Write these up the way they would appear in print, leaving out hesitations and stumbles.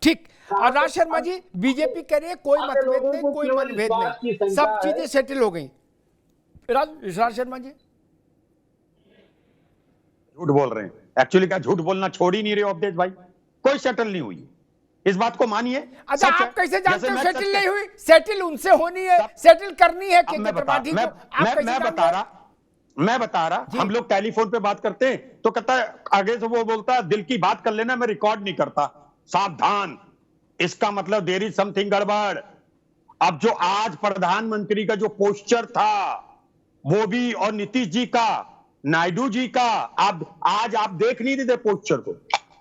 ठीक। और राज शर्मा जी, बीजेपी कह रही है कोई मतभेद नहीं, कोई मनभेद नहीं, सब चीजें सेटल हो गई। राज शर्मा जी झूठ बोल रहे हैं। एक्चुअली क्या झूठ बोलना छोड़ ही नहीं रहे हो अवधेश भाई, कोई सेटल नहीं हुई, इस बात को मानिए। अच्छा, आप कैसे जानते हो सेटल नहीं हुई? सेटल उनसे होनी है, सेटल करनी है मैं बता रहा, हम लोग टेलीफोन पे बात करते हैं तो कहता है, आगे से वो बोलता है दिल की बात कर लेना, मैं रिकॉर्ड नहीं करता। सावधान, इसका मतलब देयर इज समथिंग गड़बड़। अब जो आज प्रधानमंत्री का जो पोस्चर था वो भी, और नीतीश जी का, नायडू जी का, आज आप देख नहीं रहे पोस्चर को।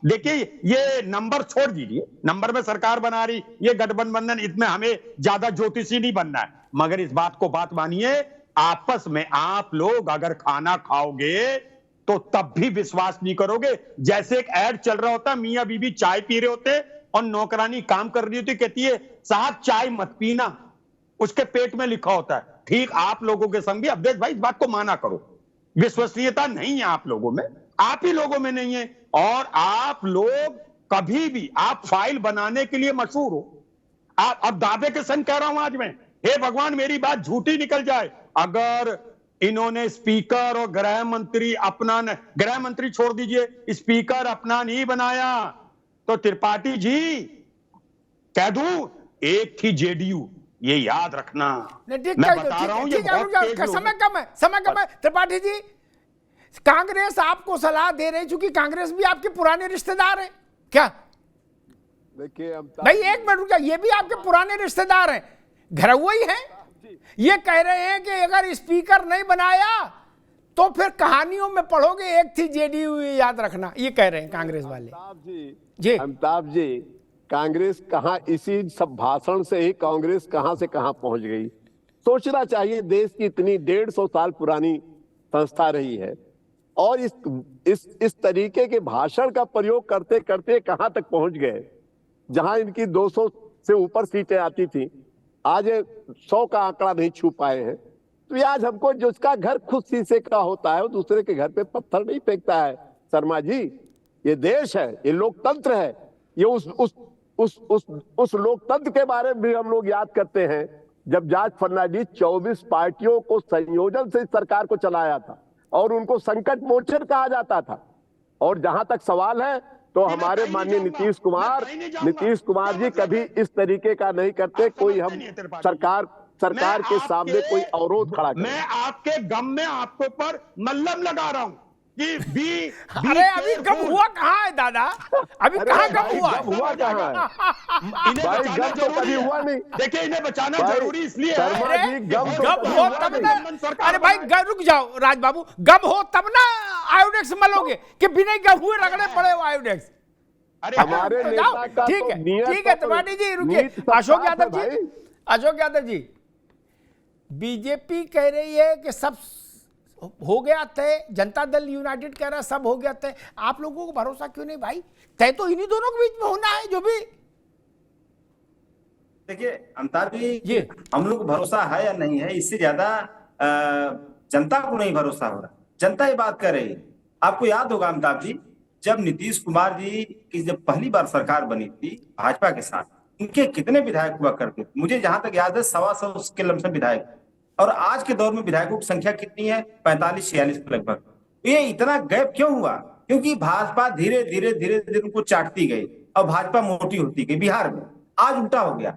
देखिए, ये नंबर छोड़ दीजिए, नंबर में सरकार बना रही, ये गठबंधन, इसमें हमें ज्यादा ज्योतिषी नहीं बनना है, मगर इस बात को बात मानिए, आपस में आप लोग अगर खाना खाओगे तो तब भी विश्वास नहीं करोगे। जैसे एक ऐड चल रहा होता, मियां बीबी चाय पी रहे होते और नौकरानी काम कर रही होती, कहती है साहब चाय मत पीना, उसके पेट में लिखा होता है। ठीक आप लोगों के संग भी अवधेश भाई इस बात को माना करो, विश्वसनीयता नहीं है आप लोगों में, आप ही लोगों में नहीं है। और आप लोग कभी भी, आप फाइल बनाने के लिए मशहूर हो। आप, अब दावे के संग कह रहा हूं आज मैं, हे भगवान मेरी बात झूठी निकल जाए, अगर इन्होंने स्पीकर और गृह मंत्री अपना, गृह मंत्री छोड़ दीजिए, स्पीकर अपना नहीं बनाया तो त्रिपाठी जी कह दूं एक थी जेडीयू, ये याद रखना। मैं बता रहा हूं, ये समय कम है, समय कम है। त्रिपाठी जी, कांग्रेस आपको सलाह दे रही, चूंकि कांग्रेस भी आपके पुराने रिश्तेदार हैं क्या? देखिए भाई एक मिनट रुका, ये भी आपके पुराने रिश्तेदार हैं, घरौआ ही हैं। ये कह रहे हैं कि अगर स्पीकर नहीं बनाया तो फिर कहानियों में पढ़ोगे एक थी जेडीयू, याद रखना, ये कह रहे हैं कांग्रेस वाले। अमिताभ जी, कांग्रेस कहां, इसी सब भाषण से ही कांग्रेस कहां से कहां पहुंच गई। सोचना चाहिए, देश की इतनी 150 साल पुरानी संस्था रही है और इस तरीके के भाषण का प्रयोग करते करते कहां तक पहुंच गए, जहां इनकी 200 से ऊपर सीटें आती थी, आज 100 का आंकड़ा नहीं छू पाए हैं। तो ये आज हमको, जिसका घर खुद शीशे का होता है वो दूसरे के घर पे पत्थर नहीं फेंकता है। शर्मा जी, ये देश है, ये लोकतंत्र है, ये उस लोकतंत्र के बारे में भी हम लोग याद करते हैं जब जॉर्ज फर्नांडिस 24 पार्टियों को संयोजन से इस सरकार को चलाया था और उनको संकट मोचन कहा जाता था। और जहां तक सवाल है तो हमारे माननीय नीतीश कुमार जी कभी इस तरीके का नहीं करते, कोई हम सरकार के सामने कोई अवरोध खड़ा करें। मैं आपके गम में आपके ऊपर मल्लम लगा रहा हूं कि अरे अभी गम हुआ कहाँ है दादा? अभी कहाँ गम हुआ? हुआ कहाँ है? इन्हें बचाना जरूरी हुआ नहीं। देखिए, इन्हें बचाना जरूरी इसलिए है, गम हो तब ना। अरे भाई रुक जाओ राज बाबू, गम हो तब ना आयोडेक्स मलोगे, कि बिना गम हुए रगड़े पड़े हो आयोडेक्स। हमारे नेता का ठीक है त्रिपाठी जी, रुकिए। अशोक यादव जी, बीजेपी कह रही है कि सब हो गया तय, जनता दल यूनाइटेड कह रहा है सब हो गया तय, आप लोगों को भरोसा क्यों नहीं भाई? तय तो इन्हीं दोनों के बीच में होना है। जो भी देखिए अमिताभ जी, हम लोग को भरोसा है या नहीं है, इससे ज्यादा जनता को नहीं भरोसा हो रहा। जनता ये बात कर रही है। आपको याद होगा अमिताभ जी, जब नीतीश कुमार जी की जब पहली बार सरकार बनी थी भाजपा के साथ, इनके कितने विधायक हुआ करते थे? मुझे जहां तक याद है 125 के लमसम विधायक। और आज के दौर में विधायकों की संख्या कितनी है? 45-46 के लगभग। ये इतना गैप क्यों हुआ? क्योंकि भाजपा धीरे धीरे उनको चाटती गई और भाजपा मोटी होती गई। बिहार में आज उल्टा हो गया,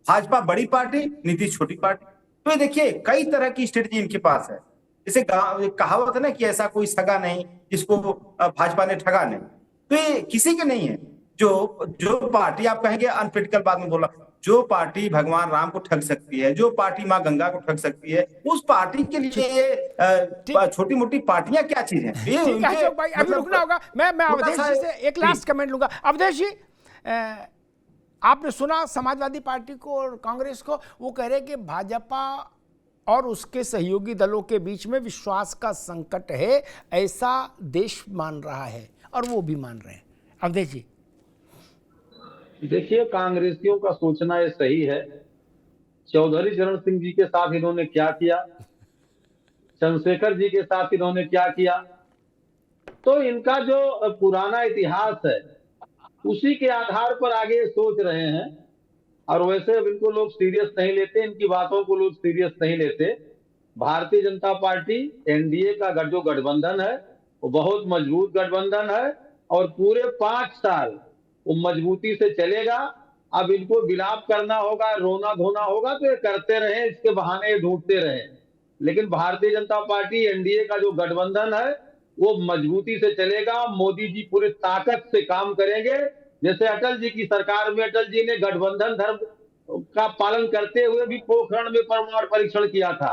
भाजपा बड़ी पार्टी, नीतीश छोटी पार्टी। तो ये देखिए, कई तरह की स्ट्रेटजी इनके पास है। जैसे कहावत है ना कि ऐसा कोई सगा नहीं जिसको भाजपा ने ठगा नहीं, तो ये किसी के नहीं है। जो पार्टी आप कहेंगे अनप्रेक्टिकल, बाद में बोला, जो पार्टी भगवान राम को ठग सकती है, जो पार्टी माँ गंगा को ठग सकती है, उस पार्टी के लिए छोटी मोटी पार्टियां क्या चीज है? भाई अभी रुकना होगा। मैं अवधेश जी से एक लास्ट कमेंट लूंगा। अवधेश जी, आपने सुना समाजवादी पार्टी को और कांग्रेस को, वो कह रहे कि भाजपा और उसके सहयोगी दलों के बीच में विश्वास का संकट है, ऐसा देश मान रहा है और वो भी मान रहे हैं। अवधेश जी, देखिए, कांग्रेसियों का सोचना ये सही है। चौधरी चरण सिंह जी के साथ इन्होंने क्या किया, चंद्रशेखर जी के साथ इन्होंने क्या किया, तो इनका जो पुराना इतिहास है उसी के आधार पर आगे सोच रहे हैं। और वैसे अब इनको लोग सीरियस नहीं लेते, इनकी बातों को लोग सीरियस नहीं लेते। भारतीय जनता पार्टी एनडीए का जो गठबंधन है वो बहुत मजबूत गठबंधन है और पूरे 5 साल वो मजबूती से चलेगा। अब इनको विलाप करना होगा, रोना धोना होगा तो ये करते रहे, इसके बहाने ढूंढते रहे, लेकिन भारतीय जनता पार्टी एनडीए का जो गठबंधन है वो मजबूती से चलेगा। मोदी जी पूरी ताकत से काम करेंगे। जैसे अटल जी की सरकार में अटल जी ने गठबंधन धर्म का पालन करते हुए भी पोखरण में परमाणु परीक्षण किया था।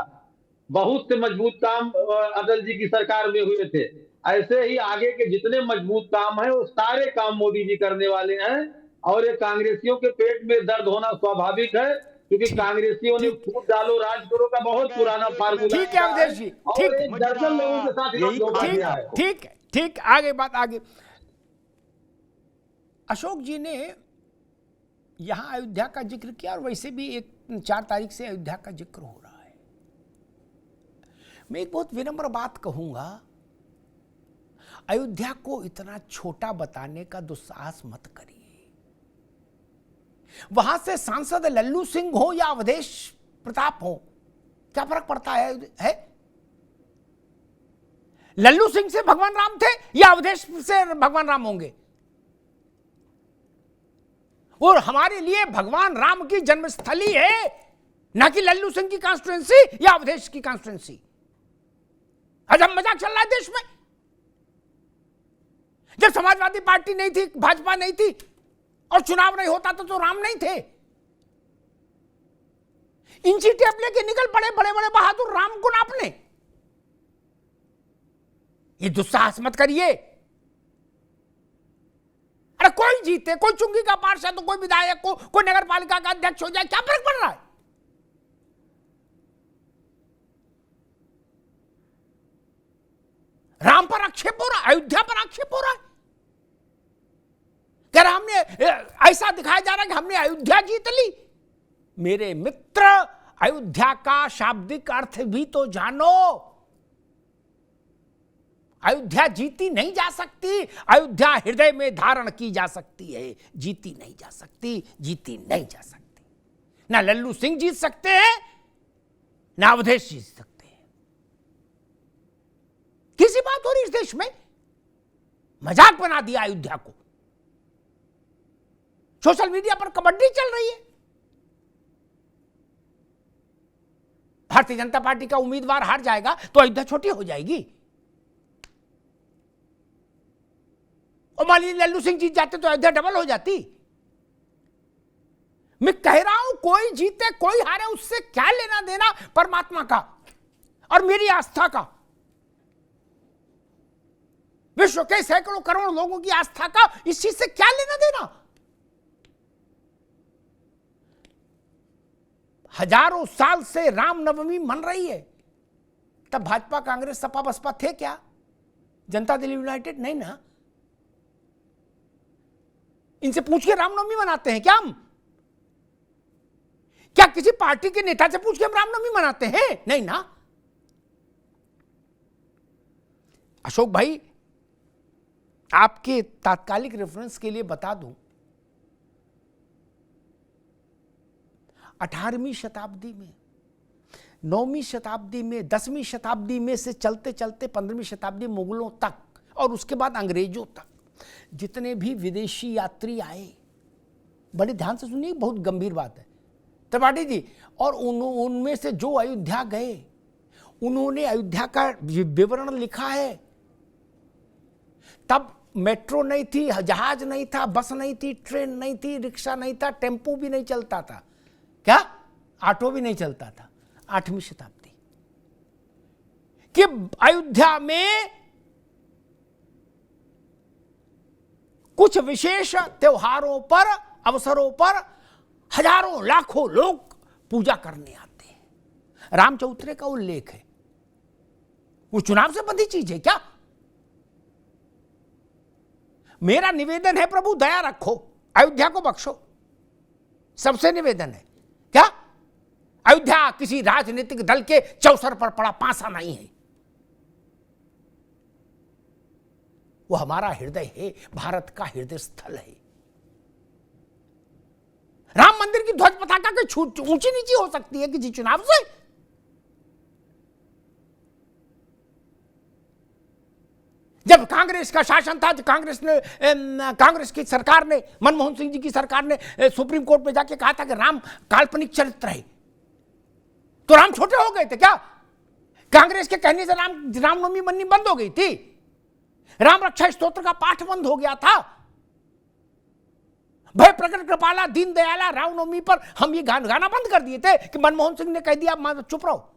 बहुत से मजबूत काम अटल जी की सरकार में हुए थे। ऐसे ही आगे के जितने मजबूत काम है वो सारे काम मोदी जी करने वाले हैं। और ये कांग्रेसियों के पेट में दर्द होना स्वाभाविक है, क्योंकि कांग्रेसियों ने फूट डालो राज करो का बहुत पुराना फार्मूला। ठीक है अवधेश जी, ठीक और एक दर्जन लोगों के साथ इन्होंने धोखा ठीक किया है। ठीक ठीक, आगे बात आगे। अशोक जी ने यहां अयोध्या का जिक्र किया और वैसे भी 4 तारीख से अयोध्या का जिक्र हो रहा है। मैं एक बहुत विनम्र बात कहूंगा, अयोध्या को इतना छोटा बताने का दुस्साहस मत करिए। वहां से सांसद लल्लू सिंह हो या अवधेश प्रताप हो, क्या फर्क पड़ता है? लल्लू सिंह से भगवान राम थे या अवधेश से भगवान राम होंगे? और हमारे लिए भगवान राम की जन्मस्थली है, ना कि लल्लू सिंह की कॉन्स्टिट्यूएंसी या अवधेश की कॉन्स्टिट्यूएंसी। अजब मजाक चल रहा है देश में। जब समाजवादी पार्टी नहीं थी, भाजपा नहीं थी और चुनाव नहीं होता तो राम नहीं थे। इंची टेप लेके निकल पड़े बड़े बड़े बहादुर राम को नापने। ये दुस्साहस मत करिए। अरे कोई जीते, कोई चुंगी का पार्षद हो, कोई विधायक को, कोई नगर पालिका का अध्यक्ष हो जाए, क्या फर्क पड़ रहा है? राम पर आक्षेप हो रहा है, अयोध्या पर आक्षेप हो रहा है। क्या हमने ऐसा दिखाया जा रहा है कि हमने अयोध्या जीत ली? मेरे मित्र, अयोध्या का शाब्दिक अर्थ भी तो जानो। अयोध्या जीती नहीं जा सकती, अयोध्या हृदय में धारण की जा सकती है। जीती नहीं जा सकती, जीती नहीं जा सकती। ना लल्लू सिंह जीत सकते हैं, ना अवधेश जीत सकते हैं। किसी बात हो रही इस देश में? मजाक बना दिया अयोध्या को। सोशल मीडिया पर कबड्डी चल रही है। भारतीय जनता पार्टी का उम्मीदवार हार जाएगा तो अयोध्या छोटी हो जाएगी। और मान लीजिए लल्लू सिंह जीत जाते तो अयोध्या डबल हो जाती। मैं कह रहा हूं, कोई जीते कोई हारे, उससे क्या लेना देना परमात्मा का और मेरी आस्था का, विश्व के सैकड़ों करोड़ लोगों की आस्था का इस चीज से क्या लेना देना? हजारों साल से रामनवमी मन रही है। तब भाजपा, कांग्रेस, सपा, बसपा थे क्या? जनता दल यूनाइटेड नहीं ना। इनसे पूछ के रामनवमी मनाते हैं क्या हम? क्या किसी पार्टी के नेता से पूछ के हम रामनवमी मनाते हैं? नहीं ना। अशोक भाई, आपके तात्कालिक रेफरेंस के लिए बता दूं, 18वीं शताब्दी में, 9वीं शताब्दी में, 10वीं शताब्दी में से चलते चलते 15वीं शताब्दी मुगलों तक और उसके बाद अंग्रेजों तक जितने भी विदेशी यात्री आए, बड़े ध्यान से सुनिए, बहुत गंभीर बात है त्रिपाठी जी, और उनमें से जो अयोध्या गए उन्होंने अयोध्या का विवरण लिखा है। तब मेट्रो नहीं थी, जहाज नहीं था, बस नहीं थी, ट्रेन नहीं थी, रिक्शा नहीं था, टेम्पो भी नहीं चलता था, क्या ऑटो भी नहीं चलता था। 8वीं शताब्दी कि अयोध्या में कुछ विशेष त्योहारों पर, अवसरों पर हजारों लाखों लोग पूजा करने आते हैं। राम चौथरे का उल्लेख है। वो चुनाव से बंधी चीज है क्या? मेरा निवेदन है, प्रभु दया रखो, अयोध्या को बख्शो, सबसे निवेदन है। क्या अयोध्या किसी राजनीतिक दल के चौसर पर पड़ा पासा नहीं है। वो हमारा हृदय है, भारत का हृदय स्थल है। की ध्वज पताका की ऊंची नीची हो सकती है किसी चुनाव से? जब कांग्रेस का शासन था, जो कांग्रेस की सरकार ने, मनमोहन सिंह जी की सरकार ने सुप्रीम कोर्ट में जाके कहा था कि राम काल्पनिक चरित्र है, तो राम छोटे हो गए थे क्या? कांग्रेस के कहने से रामनवमी बननी बंद हो गई थी? राम रक्षा स्तोत्र का पाठ बंद हो गया था? भय प्रकट कृपाला दीन दयाला रामनवमी पर हम ये गाना बंद कर दिए थे कि मनमोहन सिंह ने कह दिया चुप रहो।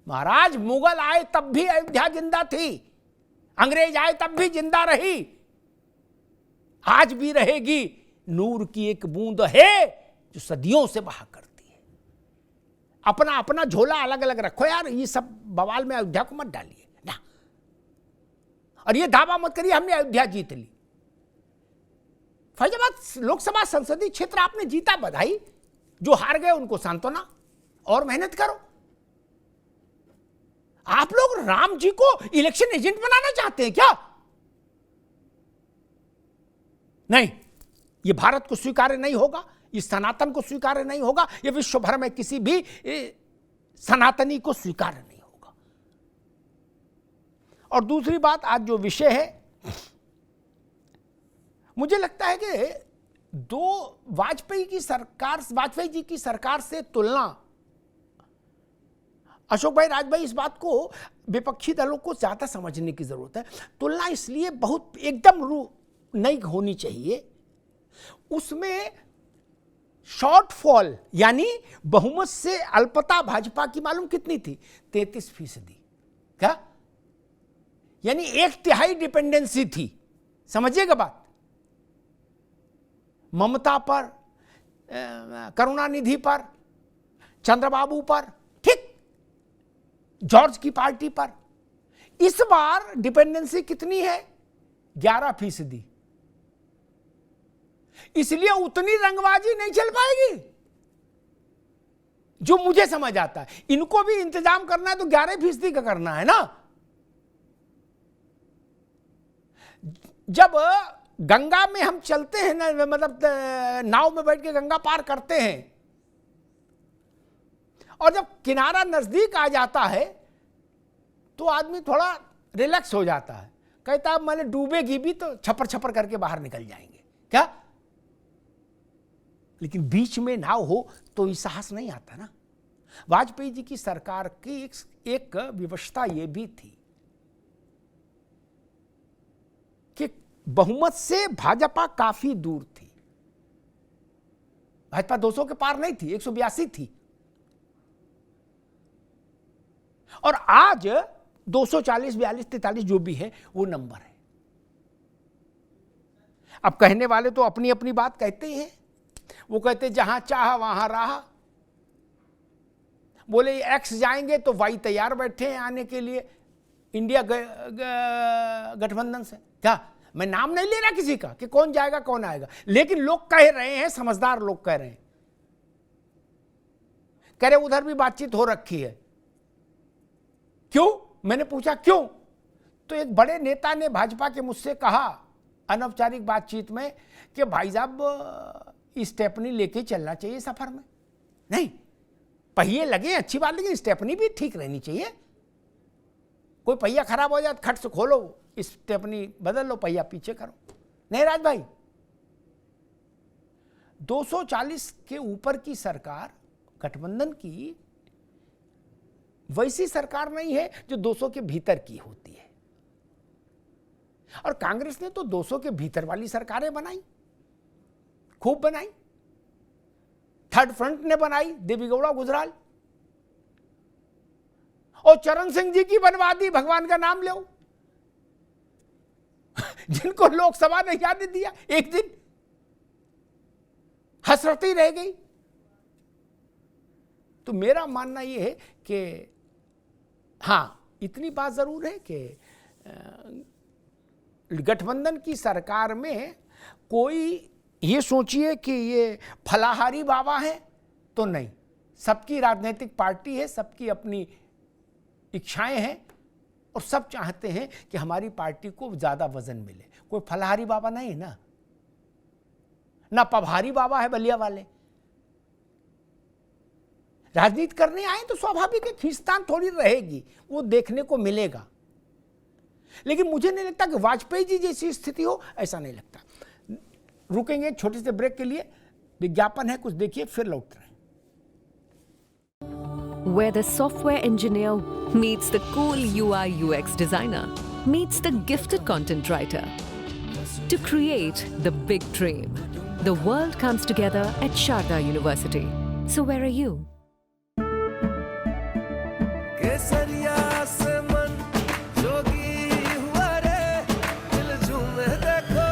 महाराज, मुगल आए तब भी अयोध्या जिंदा थी, अंग्रेज आए तब भी जिंदा रही, आज भी रहेगी। नूर की एक बूंद है जो सदियों से बहा करती है। अपना अपना झोला अलग अलग रखो यार, ये सब बवाल में अयोध्या को मत डालिए ना, और ये दावा मत करिए हमने अयोध्या जीत ली। फैजाबाद लोकसभा संसदीय क्षेत्र आपने जीता, बधाई। जो हार गए उनको सांत्वना, और मेहनत करो। आप लोग राम जी को इलेक्शन एजेंट बनाना चाहते हैं क्या? नहीं, ये भारत को स्वीकार्य नहीं होगा, ये सनातन को स्वीकार्य नहीं होगा, ये विश्व भर में किसी भी सनातनी को स्वीकार्य नहीं होगा। और दूसरी बात, आज जो विषय है, मुझे लगता है कि वाजपेयी जी की सरकार से तुलना, अशोक भाई, राज भाई, इस बात को विपक्षी दलों को ज्यादा समझने की जरूरत है। तुलना इसलिए बहुत एकदम नहीं होनी चाहिए, उसमें शॉर्टफॉल यानी बहुमत से अल्पता भाजपा की मालूम कितनी थी? 33%। क्या? यानी 1/3 डिपेंडेंसी थी। समझिएगा बात। ममता पर, करुणानिधि पर, चंद्रबाबू पर, ठीक, जॉर्ज की पार्टी पर। इस बार डिपेंडेंसी कितनी है? 11%। इसलिए उतनी रंगबाजी नहीं चल पाएगी जो मुझे समझ आता है। इनको भी इंतजाम करना है तो 11% का करना है ना। जब गंगा में हम चलते हैं ना, मतलब नाव में बैठ के गंगा पार करते हैं, और जब किनारा नजदीक आ जाता है तो आदमी थोड़ा रिलैक्स हो जाता है, कहता है मैंने डूबेगी भी तो छपर छपर करके बाहर निकल जाएंगे। क्या? लेकिन बीच में नाव हो तो ये साहस नहीं आता ना। वाजपेयी जी की सरकार की एक विवशता ये भी थी कि बहुमत से भाजपा काफी दूर थी। भाजपा 200 के पार नहीं थी, 182 थी, और आज 240, 42, 43 जो भी है वो नंबर है। अब कहने वाले तो अपनी अपनी बात कहते ही हैं। वो कहते जहां चाह वहां रहा। बोले एक्स जाएंगे तो वाई तैयार बैठे हैं आने के लिए इंडिया गठबंधन से। क्या? मैं नाम नहीं ले रहा किसी का कि कौन जाएगा कौन आएगा, लेकिन लोग कह रहे हैं, समझदार लोग कह रहे हैं। कह रहे उधर भी बातचीत हो रखी है। क्यों? मैंने पूछा क्यों, तो एक बड़े नेता ने भाजपा के मुझसे कहा अनौपचारिक बातचीत में कि भाई साहब स्टेपनी लेके चलना चाहिए सफर में। नहीं, पहिए लगे अच्छी बात, लेकिन स्टेपनी भी ठीक रहनी चाहिए। कोई पहिया खराब हो जाए खट से खोलो, स्टेपनी बदल लो, पहिया पीछे करो। नहीं राज भाई, 240 के ऊपर की सरकार गठबंधन की वैसी सरकार नहीं है जो 200 के भीतर की होती है। और कांग्रेस ने तो 200 के भीतर वाली सरकारें बनाई, खूब बनाई। थर्ड फ्रंट ने बनाई, देवीगौड़ा गुजराल, और चरण सिंह जी की बनवा दी, भगवान का नाम लो। जिनको लोकसभा ने जाने दिया, एक दिन हसरती रह गई। तो मेरा मानना यह है कि हां, इतनी बात जरूर है कि गठबंधन की सरकार में कोई ये सोचिए कि ये फलाहारी बाबा है तो नहीं। सबकी राजनीतिक पार्टी है, सबकी अपनी इच्छाएं हैं, और सब चाहते हैं कि हमारी पार्टी को ज्यादा वजन मिले। कोई फलाहारी बाबा नहीं है ना पभारी बाबा है बलिया वाले, राजनीति करने आए तो स्वाभाविक है खींचतान थोड़ी रहेगी, वो देखने को मिलेगा। लेकिन मुझे नहीं लगता कि वाजपेयी जी जैसी स्थिति हो, ऐसा नहीं लगता। रुकेंगे छोटे से ब्रेक के लिए, विज्ञापन है, कुछ देखिए फिर लौट रहे हैं। Where the software engineer meets the cool UI UX designer, meets the gifted content writer to create the big dream. The world comes together at Sharda University. So where are you? केसरिया से मन जोगी हुआ रे, दिल झूमे देखो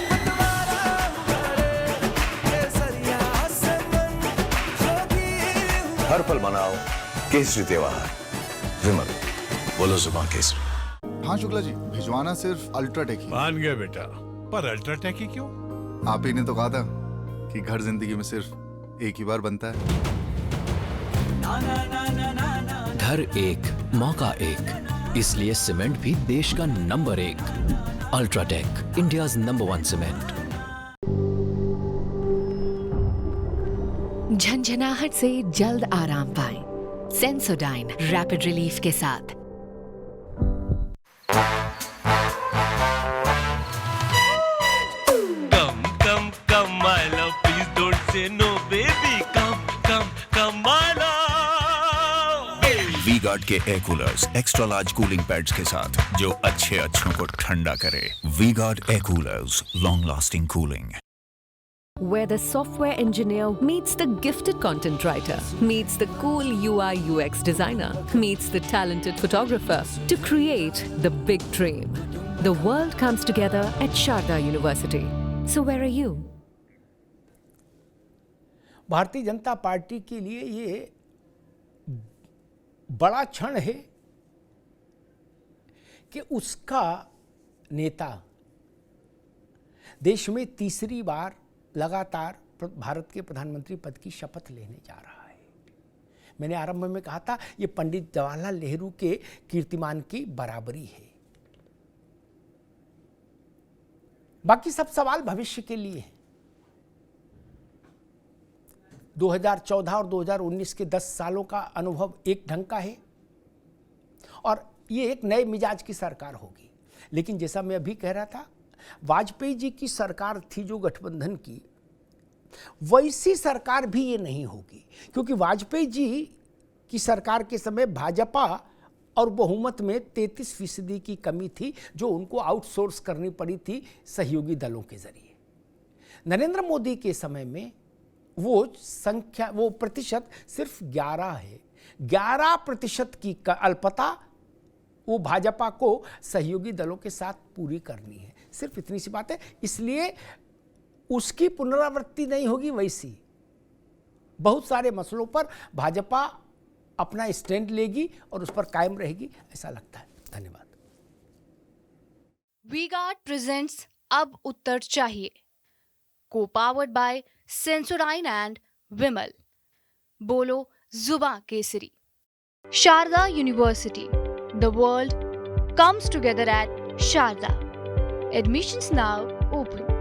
बंटवारा हुआ रे। केसरिया से मन जोगी हुआ। हर पल मनाओ केसरी त्योहार। विमल, बोलो जुबान केसरी। हाँ शुक्ला जी, भिजवाना सिर्फ अल्ट्राटेक ही। मान गए बेटा, पर अल्ट्राटेक ही क्यों? आप ही ने तो कहा था कि घर जिंदगी में सिर्फ एक ही बार बनता है। घर एक, मौका एक, इसलिए सीमेंट भी देश का number 1। UltraTech, India's number 1 cement. झंझनाहट से जल्द आराम पाएं। सेंसोडाइन रैपिड रिलीफ के साथ। Come, my love, please don't say no, baby. Come, my love. V-Guard के air coolers extra large cooling pads के साथ, जो अच्छों को ठंडा करे। V-Guard air coolers, long lasting cooling. Where the software engineer meets the gifted content writer, meets the cool UI UX designer, meets the talented photographer to create the big dream. The world comes together at Sharda University. So where are you? Bharatiya Janata party के लिए ये बड़ा क्षण है कि उसका नेता देश में तीसरी बार लगातार भारत के प्रधानमंत्री पद की शपथ लेने जा रहा है। मैंने आरंभ में कहा था, ये पंडित जवाहरलाल नेहरू के कीर्तिमान की बराबरी है। बाकी सब सवाल भविष्य के लिए हैं। 2014 और 2019 के 10 सालों का अनुभव एक ढंग का है और ये एक नए मिजाज की सरकार होगी। लेकिन जैसा मैं अभी कह रहा था, वाजपेयी जी की सरकार थी जो गठबंधन की, वैसी सरकार भी ये नहीं होगी, क्योंकि वाजपेयी जी की सरकार के समय भाजपा और बहुमत में 33% की कमी थी, जो उनको आउटसोर्स करनी पड़ी थी सहयोगी दलों के जरिए। नरेंद्र मोदी के समय में वो प्रतिशत सिर्फ 11 है। 11% की अल्पता वो भाजपा को सहयोगी दलों के साथ पूरी करनी है, सिर्फ इतनी सी बात है। इसलिए उसकी पुनरावृत्ति नहीं होगी। वैसी बहुत सारे मसलों पर भाजपा अपना स्टैंड लेगी और उस पर कायम रहेगी, ऐसा लगता है। धन्यवाद। वी-गार्ड प्रेजेंट्स अब उत्तर चाहिए, को powered by Sensodyne and Vimal. बोलो जुबां केसरी। Sharda university, the world comes together at Sharda. Admissions now open.